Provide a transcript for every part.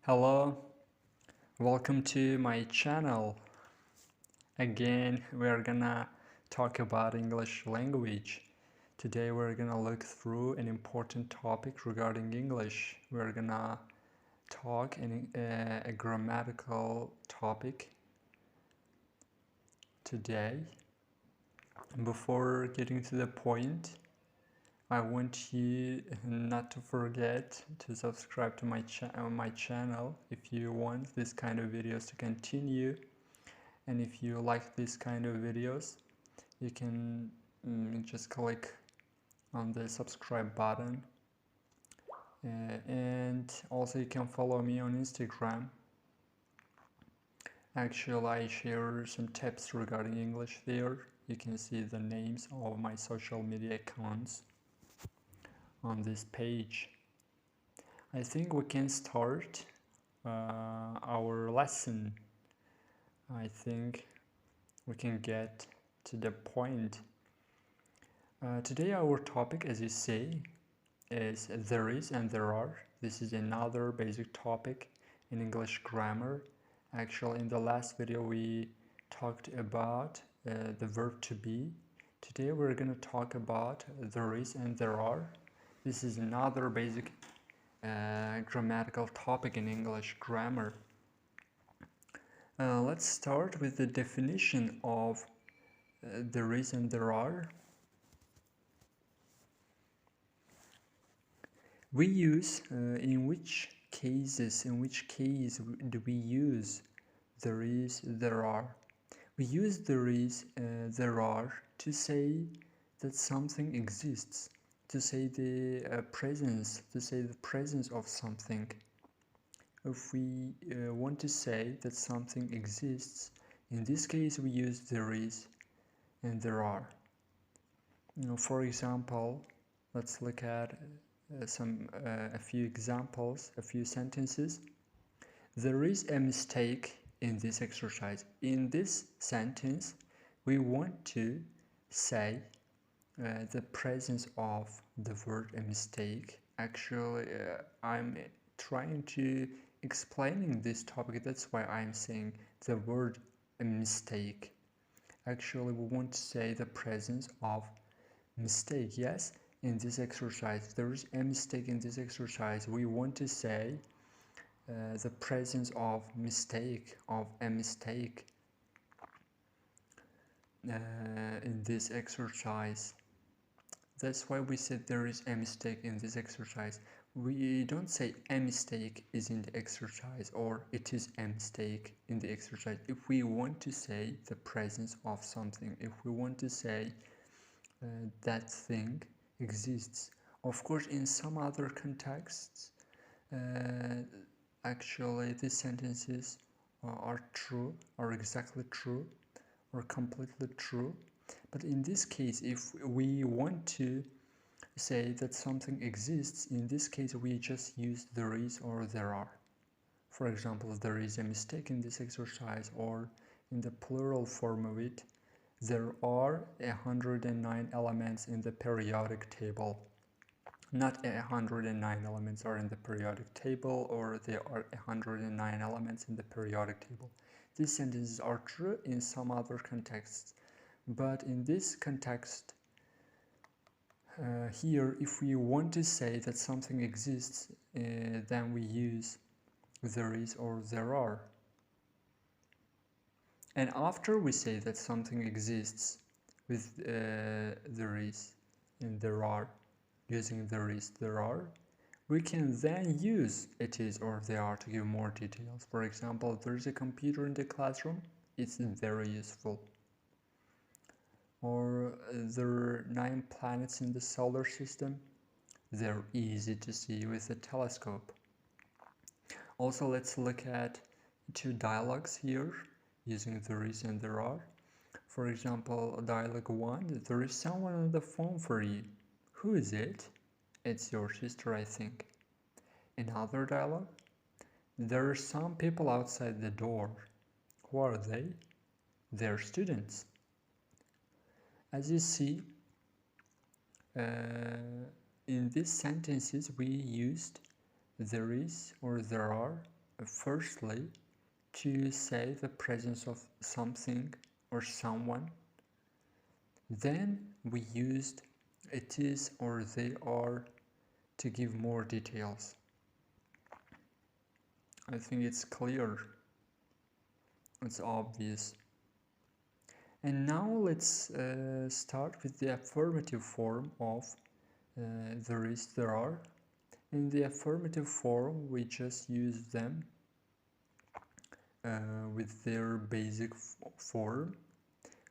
Hello, welcome to my channel. Again, we're gonna talk about English language. Today we're gonna look through an important topic regarding English. We're gonna talk in a grammatical topic today. Before getting to the point, I want you not to forget to subscribe to my channel if you want this kind of videos to continue. And if you like this kind of videos, you can just click on the subscribe button. And also you can follow me on Instagram. Actually, I share some tips regarding English there. You can see the names of my social media accounts on this page. I think we can start our lesson. I think we can get to the point. Today our topic, as you say, is there is and there are. This is another basic topic in English grammar. Actually, in the last video we talked about the verb to be. Today we're going to talk about there is and there are. This is another basic grammatical topic in English grammar. Let's start with the definition of there is and there are. We use in which case do we use there is, there are? We use there is, there are to say that something exists, to say the presence of something. If we want to say that something exists, in this case we use there is and there are. For example, let's look at a few examples, a few sentences. There is a mistake in this exercise. In this sentence, we want to say the presence of the word a mistake. Actually, I'm trying to explaining this topic. That's why I'm saying the word a mistake. Actually, we want to say the presence of mistake. Yes, in this exercise there is a mistake. In this exercise we want to say the presence of a mistake in this exercise. That's why we said there is a mistake in this exercise. We don't say a mistake is in the exercise or it is a mistake in the exercise. If we want to say the presence of something, if we want to say that thing exists. Of course, in some other contexts, actually these sentences are true, are exactly true, or completely true. But in this case, if we want to say that something exists, in this case we just use there is or there are. For example, there is a mistake in this exercise, or in the plural form of it, there are 109 elements in the periodic table. Not 109 elements are in the periodic table, or there are 109 elements in the periodic table. These sentences are true in some other contexts, but in this context, here, if we want to say that something exists, then we use there is or there are. And after we say that something exists with there is and there are, using there is, there are, we can then use it is or they are to give more details. For example, there is a computer in the classroom, it's very useful. Or there are 9 planets in the solar system, they're easy to see with a telescope. Also, let's look at 2 dialogues here using there is and there are. For example, dialogue 1, there is someone on the phone for you. Who is it? It's your sister, I think. Another dialogue, there are some people outside the door. Who are they? They're students. As you see, in these sentences we used there is or there are firstly, to say the presence of something or someone. Then we used it is or they are to give more details. I think it's clear, it's obvious. And now let's start with the affirmative form of there is, there are. In the affirmative form, we just use them with their basic form.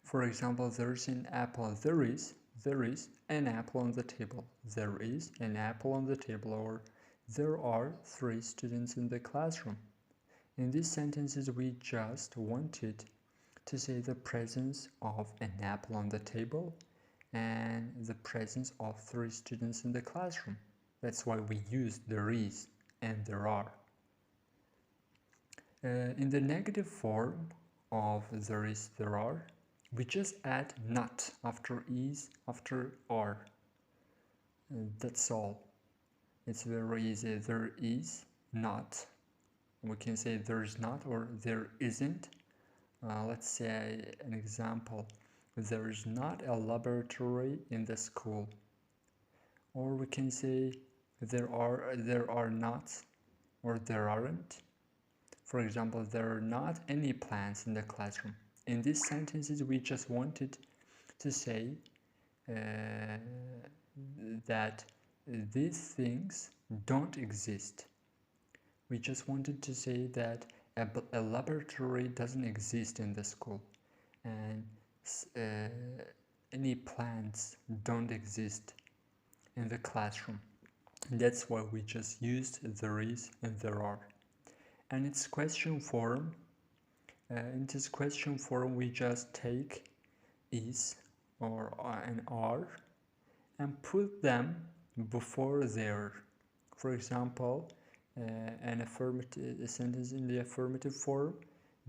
For example, there's an apple. There is an apple on the table. There is an apple on the table. Or there are 3 students in the classroom. In these sentences, we just wanted to say the presence of an apple on the table and the presence of 3 students in the classroom. That's why we use there is and there are. In the negative form of there is, there are, we just add not after is, after are. That's all. It's very easy. There is not. We can say there's not or there isn't. Let's say an example. There is not a laboratory in the school. Or we can say there are not or there aren't. For example, there are not any plants in the classroom. In these sentences, we just wanted to say that these things don't exist. We just wanted to say that a laboratory doesn't exist in the school, and any plants don't exist in the classroom. That's why we just used there is and there are. And its question form, in this question form, we just take is or an are and put them before there. For example, a sentence in the affirmative form,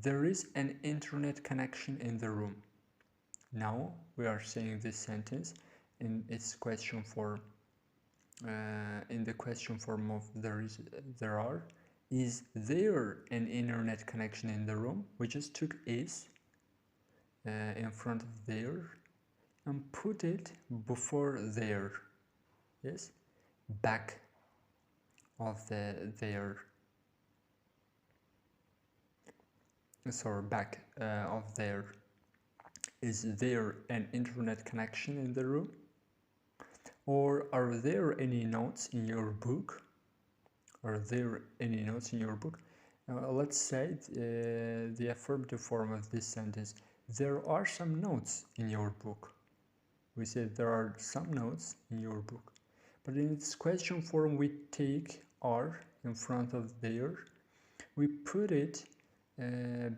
there is an internet connection in the room. Now we are saying this sentence in its question form. In the question form of there is, there are, is there an internet connection in the room? We just took is in front of there and put it before there. Yes, back of the there. Sorry, back of there. Is there an internet connection in the room? Or are there any notes in your book? Are there any notes in your book? Let's say the affirmative form of this sentence. There are some notes in your book. We said there are some notes in your book. But in its question form, we take are in front of there. We put it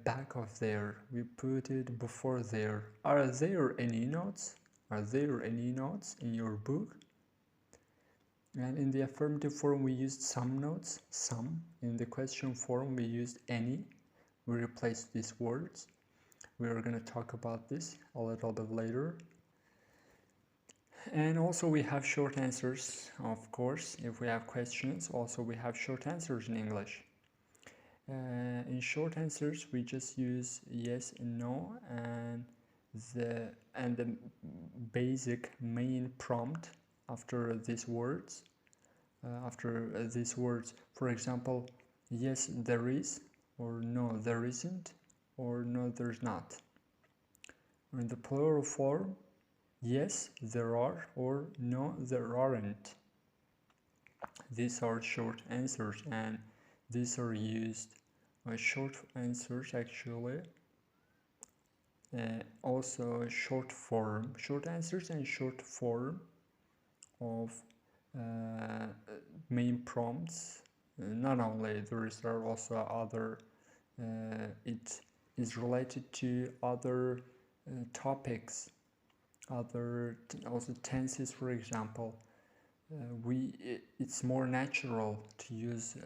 back of there. We put it before there. Are there any notes? Are there any notes in your book? And in the affirmative form, we used some notes, some. In the question form, we used any. We replaced these words. We are going to talk about this a little bit later. And also we have short answers, of course. If we have questions, also we have short answers in English. In short answers, we just use yes and no, and the basic main prompt after these words. For example, yes there is, or no there isn't, or no there's not. In the plural form, yes there are, or no there aren't. These are short answers, and these are used short answers actually. Also short answers and short form of main prompts. Not only there are also other, it is related to other topics, other also tenses. For example, it's more natural to use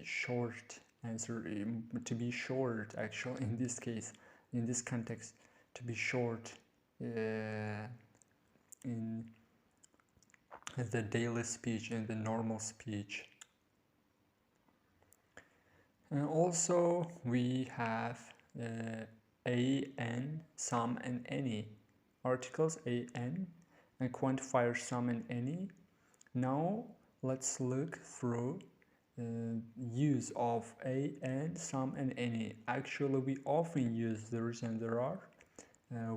short answer, to be short actually in this case, in this context, to be short in the daily speech, in the normal speech. And also we have a, an, some, and any. Articles a, n, and quantifiers some and any. Now let's look through use of a, and, some, and any. Actually, we often use there's and there are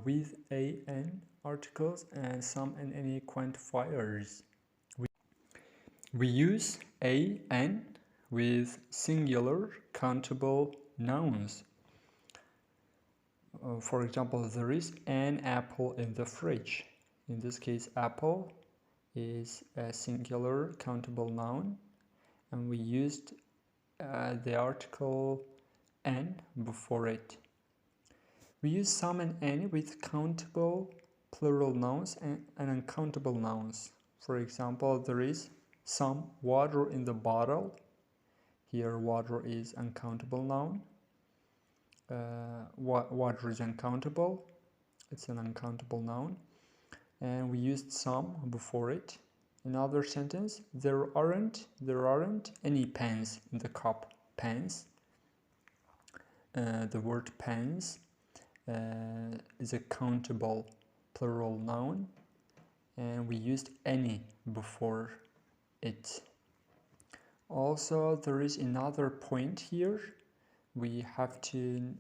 with a, n articles and some and any quantifiers. We use a, n with singular countable nouns. For example, there is an apple in the fridge. In this case, apple is a singular countable noun, and we used the article an before it. We use some and any with countable plural nouns and uncountable nouns. For example, there is some water in the bottle. Here, water is uncountable noun. Water is uncountable. It's an uncountable noun. And we used some before it. Another sentence, there aren't any pens in the cup. Pens. The word pens is a countable plural noun, and we used any before it. Also, there is another point here. We have to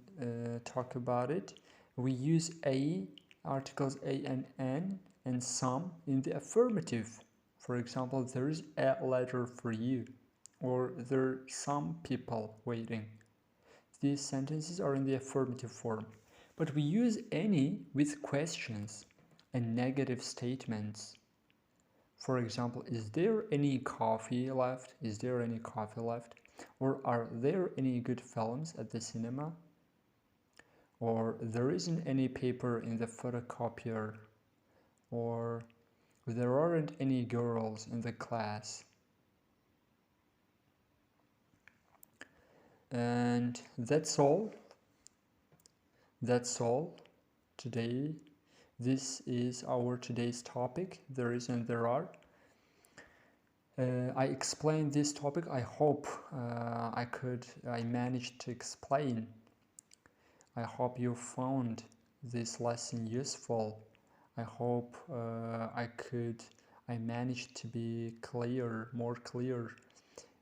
talk about it. We use a, articles a and n, and some in the affirmative. For example, there is a letter for you, or there are some people waiting. These sentences are in the affirmative form. But we use any with questions and negative statements. For example, is there any coffee left? Is there any coffee left? Or are there any good films at the cinema? Or there isn't any paper in the photocopier? Or there aren't any girls in the class? And that's all. That's all today. This is our today's topic, there is and there are. I explained this topic. I hope I managed to explain. I hope you found this lesson useful. I hope I managed to be clear, more clear.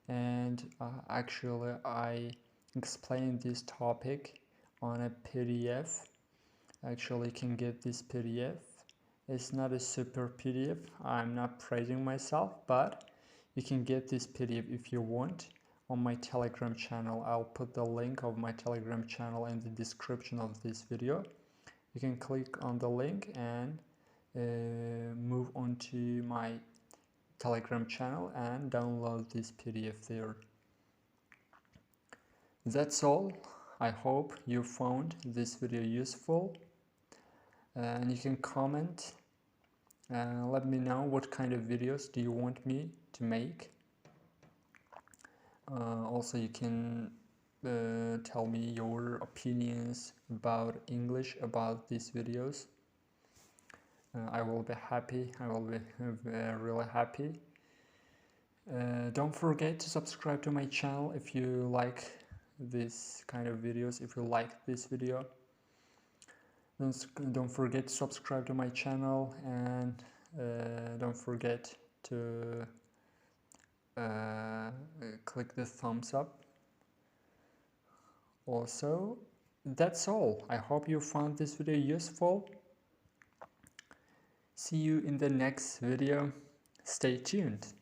And actually I explained this topic on a PDF. Actually, you can get this PDF. It's not a super PDF. I'm not praising myself, but you can get this PDF if you want on my Telegram channel. I'll put the link of my Telegram channel in the description of this video. You can click on the link and move on to my Telegram channel and download this PDF there. That's all. I hope you found this video useful. And you can comment and let me know what kind of videos do you want me to make. Also, you can tell me your opinions about English, about these videos. I will be happy. I will be really happy. Don't forget to subscribe to my channel if you like this kind of videos, if you like this video. Don't forget to subscribe to my channel, and don't forget to click the thumbs up. Also, that's all. I hope you found this video useful. See you in the next video. Stay tuned.